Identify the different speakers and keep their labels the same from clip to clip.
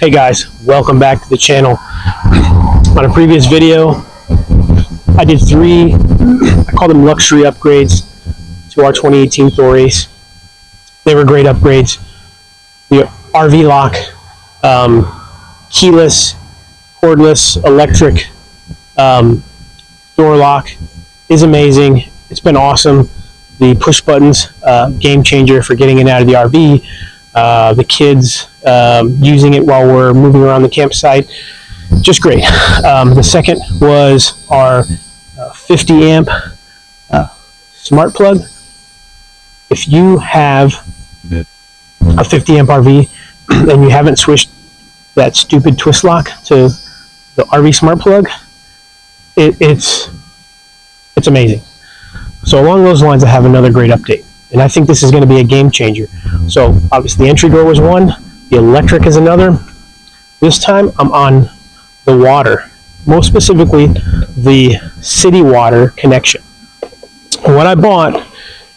Speaker 1: Hey guys, welcome back to the channel. On a previous video, I did three, I call them luxury upgrades to our 2018 Thor Ace. They were great upgrades. The RV lock, keyless, cordless, electric door lock is amazing. It's been awesome. The push buttons, game changer for getting in and out of the RV. The kids using it while we're moving around the campsite, just great. The second was our 50 amp smart plug. If you have a 50 amp RV and you haven't switched that stupid twist lock to the RV smart plug, it's amazing. So along those lines, I have another great update, and I think this is going to be a game changer. So obviously the entry door was one, the electric is another. This time I'm on the water, most specifically the city water connection. And what I bought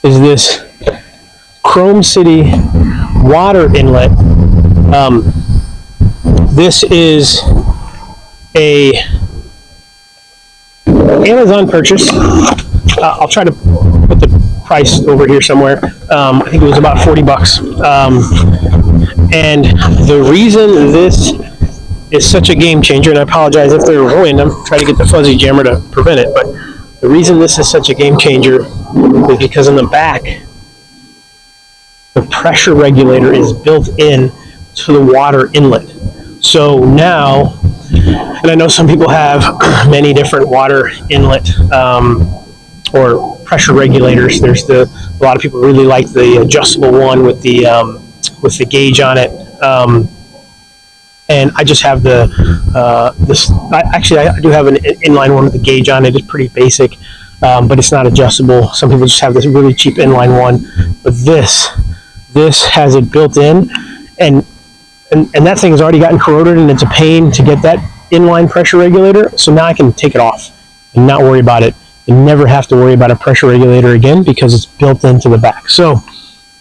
Speaker 1: is this Chrome City water inlet. This is a Amazon purchase. I'll try to put the price over here somewhere. I think it was about 40 bucks. And the reason this is such a game changer, and I apologize if there's wind, I'm trying to get the fuzzy jammer to prevent it, but the reason this is such a game changer is because in the back, the pressure regulator is built in to the water inlet. So now, and I know some people have many different water inlet or pressure regulators. A lot of people really like the adjustable one with the gauge on it. And I just have I do have an inline one with the gauge on it. It's pretty basic, but it's not adjustable. Some people just have this really cheap inline one, but this has it built in, and that thing has already gotten corroded, and it's a pain to get that inline pressure regulator. So now I can take it off and not worry about it, and never have to worry about a pressure regulator again because it's built into the back. So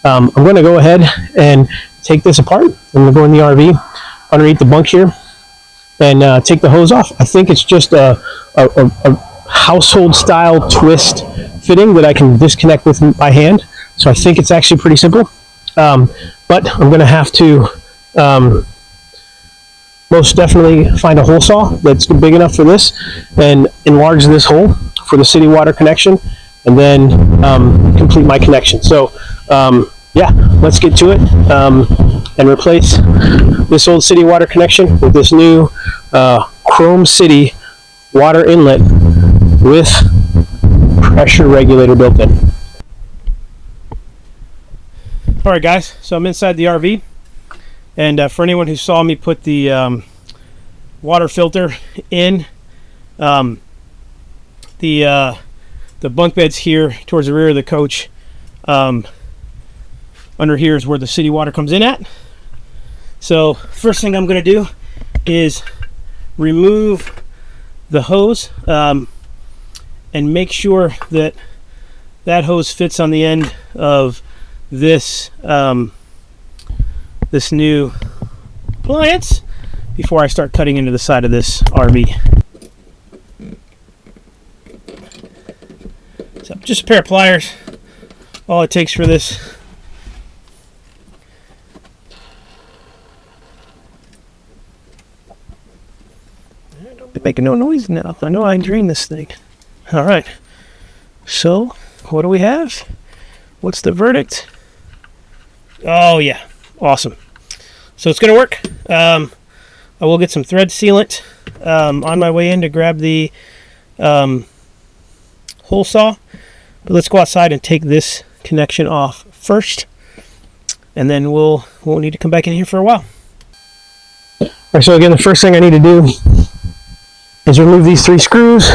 Speaker 1: I'm going to go ahead and take this apart. I'm going to go in the RV underneath the bunk here and take the hose off. I think it's just a household style twist fitting that I can disconnect with by hand. So I think it's actually pretty simple. But I'm going to have to most definitely find a hole saw that's big enough for this and enlarge this hole for the city water connection, and then complete my connection. So yeah, let's get to it and replace this old city water connection with this new Chrome City water inlet with pressure regulator built in. Alright guys, so I'm inside the RV, and for anyone who saw me put the water filter in, the bunk beds here towards the rear of the coach, under here is where the city water comes in at. So first thing I'm going to do is remove the hose and make sure that that hose fits on the end of this this new appliance before I start cutting into the side of this RV. So just a pair of pliers, all it takes for this. Don't be making no noise now. I know I drained this thing. All right. So what do we have? What's the verdict? Oh yeah, awesome. So it's gonna work. I will get some thread sealant on my way in to grab the hole saw, but let's go outside and take this connection off first, and then we'll need to come back in here for a while. All right, so again, the first thing I need to do is remove these 3 screws,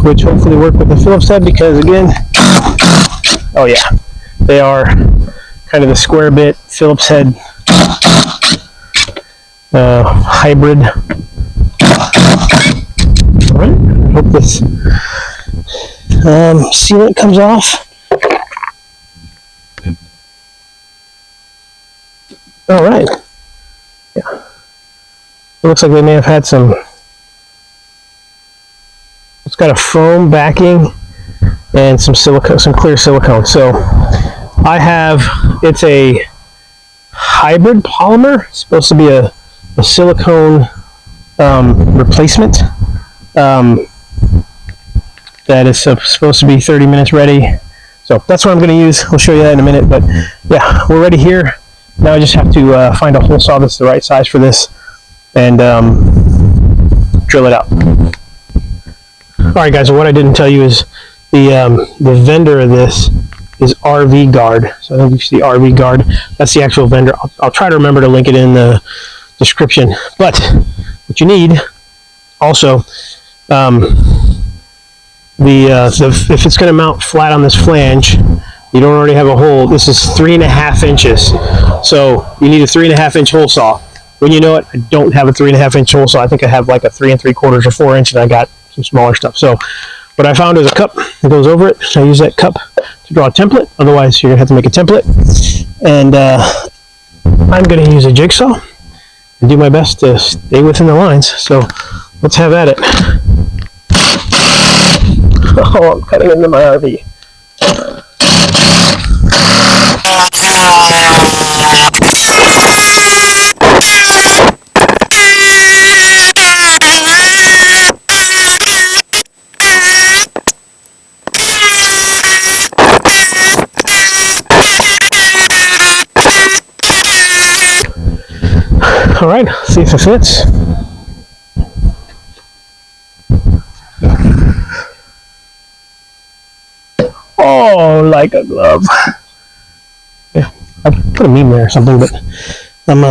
Speaker 1: which hopefully work with the Phillips head, because again, oh yeah, they are kind of the square bit Phillips head hybrid. All right, I hope this sealant comes off. All right. Yeah. It looks like they may have had some. It's got a foam backing and some silicone, some clear silicone. So I have, it's a hybrid polymer. It's supposed to be a silicone replacement that is supposed to be 30 minutes ready. So that's what I'm going to use. I'll show you that in a minute. But yeah, we're ready here. Now I just have to find a hole saw that's the right size for this and drill it out. Alright guys, so what I didn't tell you is the vendor of this is RV Guard. So I think you see RV Guard. That's the actual vendor. I'll try to remember to link it in the description. But what you need also, if it's going to mount flat on this flange, you don't already have a hole. This is 3.5 inches. So you need a 3.5 inch hole saw. When you know it, I don't have a 3.5 inch hole saw. I think I have like a 3 3/4 or 4 inch, and I got some smaller stuff. So what I found is a cup that goes over it. I use that cup to draw a template. Otherwise, you're going to have to make a template. And I'm going to use a jigsaw and do my best to stay within the lines. So let's have at it. Oh, I'm cutting into my RV. All right, see if it fits. Oh, like a glove. Yeah, I put a meme there or something, but I'm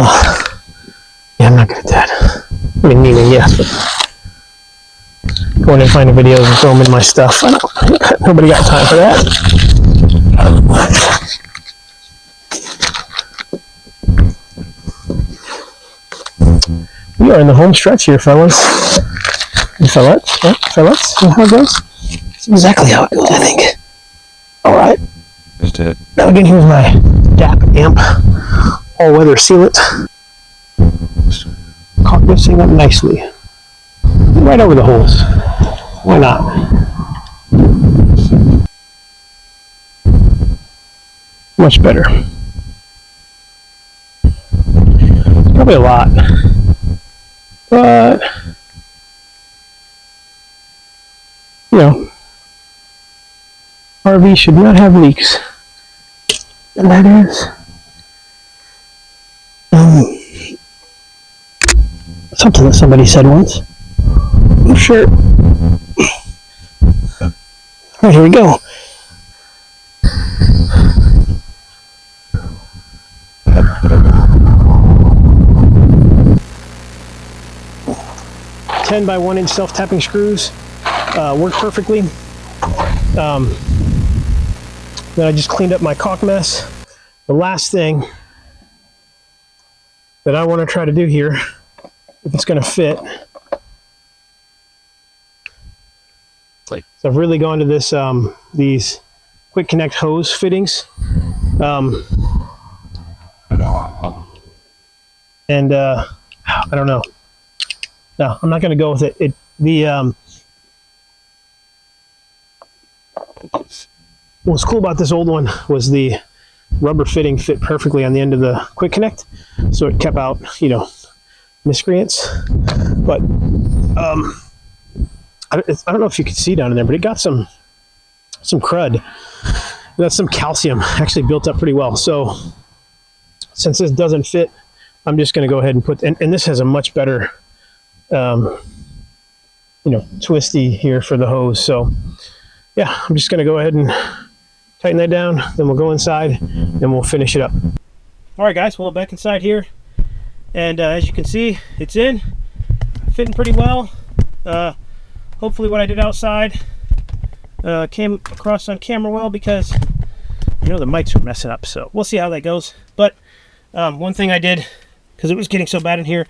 Speaker 1: I'm not good at that. I mean, memeing, yes, but going and finding videos and filming my stuff. Nobody got time for that. We are in the home stretch here, fellas. And fellas, right? Fellas, you know how it goes? That's exactly how it goes, I think. Alright.
Speaker 2: Just it.
Speaker 1: Now again, here's my DAP amp all-weather sealant. Caulk this thing up nicely. Right over the holes. Why not? Much better. Probably a lot. But, you know, RV should not have leaks. And that is something that somebody said once. I'm sure. Alright, here we go. Ten by 1 inch self-tapping screws work perfectly. Then I just cleaned up my caulk mess. The last thing that I want to try to do here, if it's going to fit, so I've really gone to this these quick connect hose fittings, and I don't know. No, I'm not going to go with it. What's cool about this old one was the rubber fitting fit perfectly on the end of the quick connect, so it kept out, you know, miscreants. But I don't know if you could see down in there, but it got some crud. That's some calcium actually built up pretty well. So since this doesn't fit, I'm just going to go ahead and put, and this has a much better, you know, twisty here for the hose. So yeah, I'm just going to go ahead and tighten that down, then we'll go inside and we'll finish it up. All right guys, well, back inside here, and as you can see, it's in, fitting pretty well. Hopefully what I did outside came across on camera well, because you know the mics are messing up, so we'll see how that goes. But one thing I did, because it was getting so bad in here,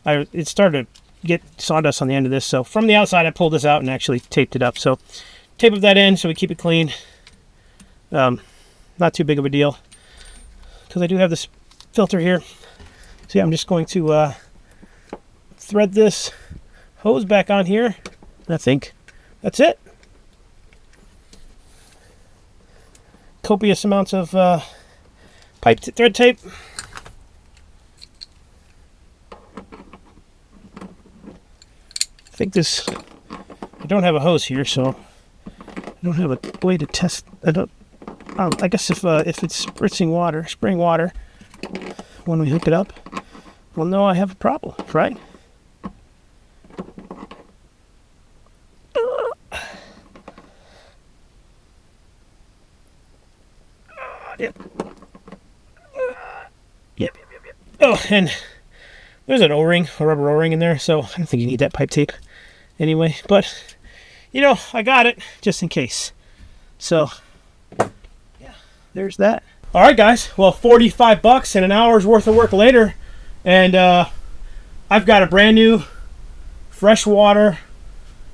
Speaker 1: it started to get sawdust on the end of this, so from the outside I pulled this out and actually taped it up. So tape up that end so we keep it clean. Not too big of a deal, because I do have this filter here. So yeah, I'm just going to thread this hose back on here. I think that's it. Copious amounts of thread tape. I think this, I don't have a hose here, so I don't have a way to test. I guess if it's spraying water, when we hook it up, we'll know I have a problem, right? Yep. Yep. Oh, and there's an O-ring, a rubber O-ring in there, so I don't think you need that pipe tape anyway. But, you know, I got it just in case. So, yeah, there's that. All right, guys. Well, $45 and an hour's worth of work later, and I've got a brand new freshwater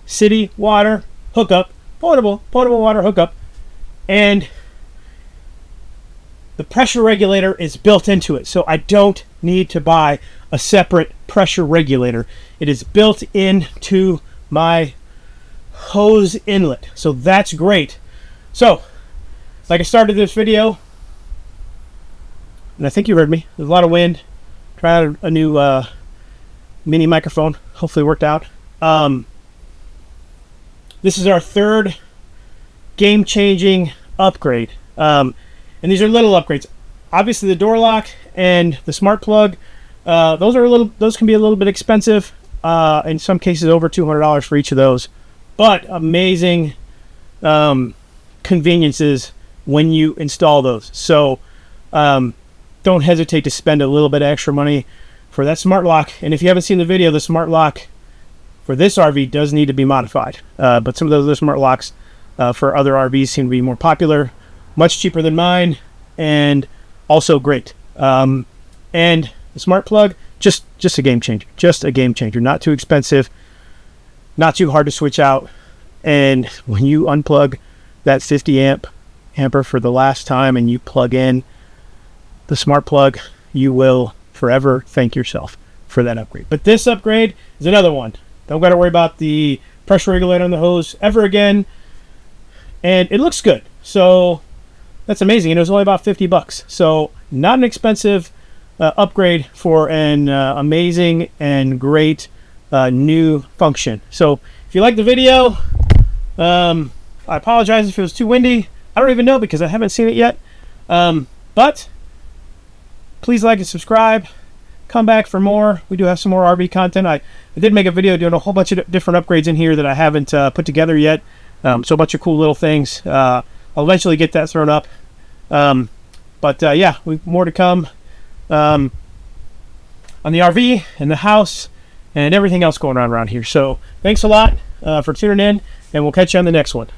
Speaker 1: city water hookup, potable water hookup, and the pressure regulator is built into it, so I don't need to buy a separate pressure regulator. It is built into my hose inlet, so that's great. So, like I started this video, and I think you heard me. There's a lot of wind. Try out a new mini microphone. Hopefully it worked out. This is our third game-changing upgrade. And these are little upgrades. Obviously, the door lock and the smart plug, those can be a little bit expensive. In some cases, over $200 for each of those. But amazing conveniences when you install those. So don't hesitate to spend a little bit of extra money for that smart lock. And if you haven't seen the video, the smart lock for this RV does need to be modified. But some of those other smart locks for other RVs seem to be more popular. Much cheaper than mine, and also great. And the smart plug, just a game changer. Just a game changer. Not too expensive, not too hard to switch out. And when you unplug that 50 amper for the last time and you plug in the smart plug, you will forever thank yourself for that upgrade. But this upgrade is another one. Don't got to worry about the pressure regulator on the hose ever again. And it looks good. So that's amazing. And it was only about $50. So not an expensive upgrade for an amazing and great new function. So if you like the video, I apologize if it was too windy. I don't even know because I haven't seen it yet. But please like and subscribe. Come back for more. We do have some more RV content. I did make a video doing a whole bunch of different upgrades in here that I haven't put together yet. So a bunch of cool little things. I'll eventually get that thrown up. But yeah, more to come on the RV and the house and everything else going on around here. So thanks a lot for tuning in, and we'll catch you on the next one.